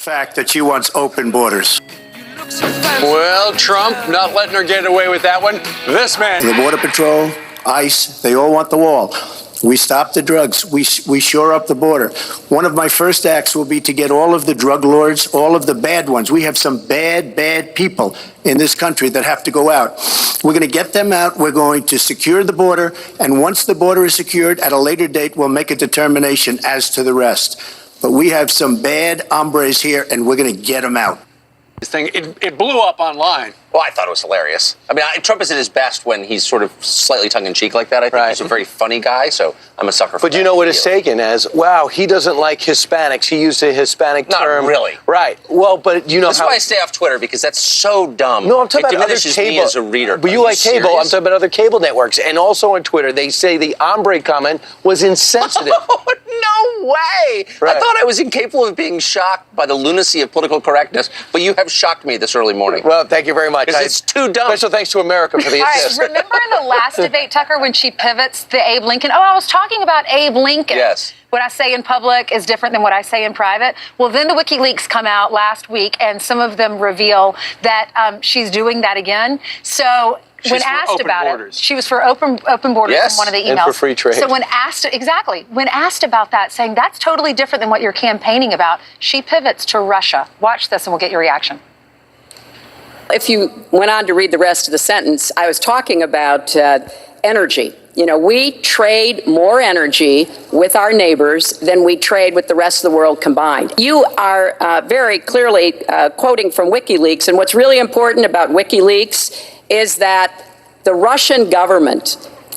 fact that she wants open borders. Well, Trump not letting her get away with that one. This man. The Border Patrol, ICE, they all want the wall. We stop the drugs. We shore up the border. One of my first acts will be to get all of the drug lords, all of the bad ones. We have some bad people in this country that have to go out. We're going to get them out. We're going to secure the border. And once the border is secured, at a later date, we'll make a determination as to the rest. But we have some bad hombres here, and we're going to get them out. This thing, it blew up online. Well, I thought it was hilarious. I mean, Trump is at his best when he's sort of slightly tongue-in-cheek like that. I think he's a very funny guy, so I'm a sucker for that. But you know what it's taken as, wow, he doesn't like Hispanics. He used a Hispanic term. Not really. Right. Well, but you know That's why I stay off Twitter, because that's so dumb. No, I'm talking about other diminishes me cable. as a reader. But you like cable. I'm talking about other cable networks. And also on Twitter, they say the hombre comment was insensitive. No way! Right. I thought I was incapable of being shocked by the lunacy of political correctness, but you have shocked me this early morning. Well, thank you very much. Because it's too dumb. Special thanks to America for the assist. Remember in the last debate, Tucker, when she pivots the Abe Lincoln? Oh, I was talking about Abe Lincoln. Yes. What I say in public is different than what I say in private. Well, then the WikiLeaks come out last week, and some of them reveal that she's doing that again. So when asked about it, she was for open borders in one of the emails. And for free trade. So when asked about that, saying that's totally different than what you're campaigning about, she pivots to Russia. Watch this, and we'll get your reaction. If you went on to read the rest of the sentence, I was talking about energy. You know, we trade more energy with our neighbors than we trade with the rest of the world combined. You are very clearly quoting from WikiLeaks, and what's really important about WikiLeaks is that the Russian government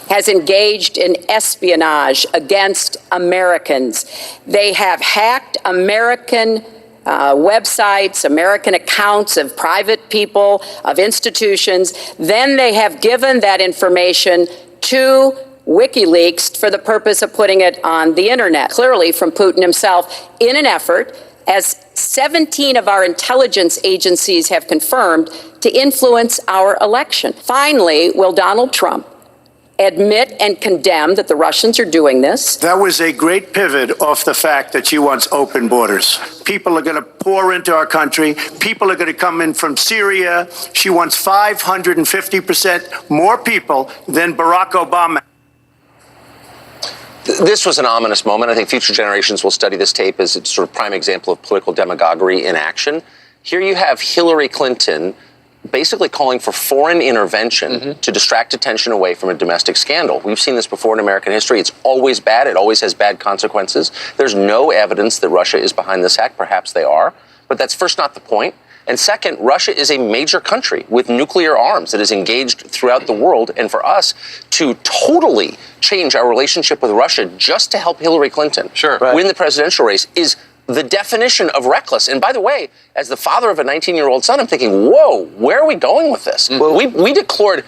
has engaged in espionage against Americans. They have hacked American websites, American accounts of private people, of institutions. Then they have given that information to WikiLeaks for the purpose of putting it on the internet, clearly from Putin himself, in an effort, as 17 of our intelligence agencies have confirmed, to influence our election. Finally, will Donald Trump admit and condemn that the Russians are doing this? That was a great pivot off the fact that she wants open borders. People are going to pour into our country. People are going to come in from Syria. She wants 550% more people than Barack Obama. This was an ominous moment. I think future generations will study this tape as a sort of prime example of political demagoguery in action. Here you have Hillary Clinton basically calling for foreign intervention to distract attention away from a domestic scandal. We've seen this before in American history. It's always bad. It always has bad consequences. There's no evidence that Russia is behind this hack. Perhaps they are. But that's first not the point. And second, Russia is a major country with nuclear arms that is engaged throughout the world. And for us to totally change our relationship with Russia just to help Hillary Clinton win the presidential race is the definition of reckless. And by the way, as the father of a 19-year-old son, I'm thinking, whoa, where are we going with this? Well, we declared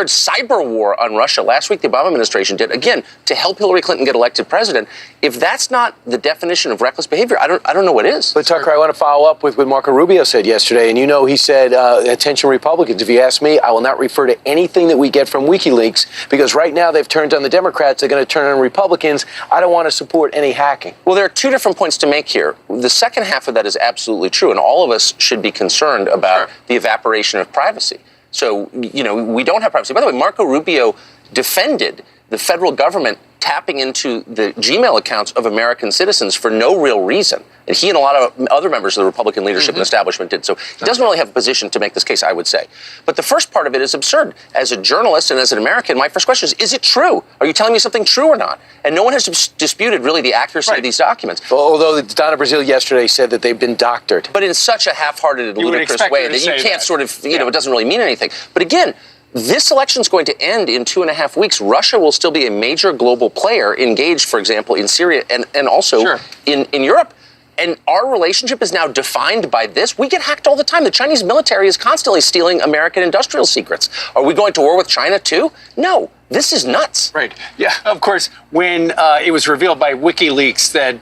cyber war on Russia last week. The Obama administration did, again, to help Hillary Clinton get elected president. If that's not the definition of reckless behavior, I don't know what is. But Tucker, I want to follow up with what Marco Rubio said yesterday. And you know, he said, attention Republicans, if you ask me, I will not refer to anything that we get from WikiLeaks, because right now they've turned on the Democrats. They're going to turn on Republicans. I don't want to support any hacking. Well, there are two different points to make here. The second half of that is absolutely true. And all of us should be concerned about the evaporation of privacy. So, you know, we don't have privacy. By the way, Marco Rubio defended the federal government tapping into the Gmail accounts of American citizens for no real reason. And he and a lot of other members of the Republican leadership and establishment did. So he doesn't really have a position to make this case, I would say. But the first part of it is absurd. As a journalist and as an American, my first question is it true? Are you telling me something true or not? And no one has disputed really the accuracy of these documents. Although Donna Brazile yesterday said that they've been doctored. But in such a half-hearted, ludicrous way that you can't sort of, you know, it doesn't really mean anything. But again, this election is going to end in 2.5 weeks. Russia will still be a major global player engaged, for example, in Syria and also in Europe. And our relationship is now defined by this. We get hacked all the time. The Chinese military is constantly stealing American industrial secrets. Are we going to war with China too? No. This is nuts. Right. Yeah, of course, when it was revealed by WikiLeaks that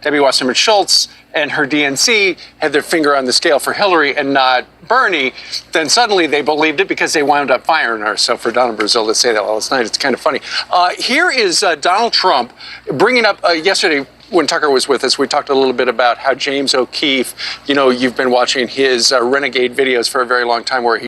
Debbie Wasserman Schultz and her DNC had their finger on the scale for Hillary and not Bernie, then suddenly they believed it because they wound up firing her. So for Donna Brazile to say that last night, it's kind of funny. Here is Donald Trump bringing up yesterday when Tucker was with us, we talked a little bit about how James O'Keefe, you've been watching his Renegade videos for a very long time where he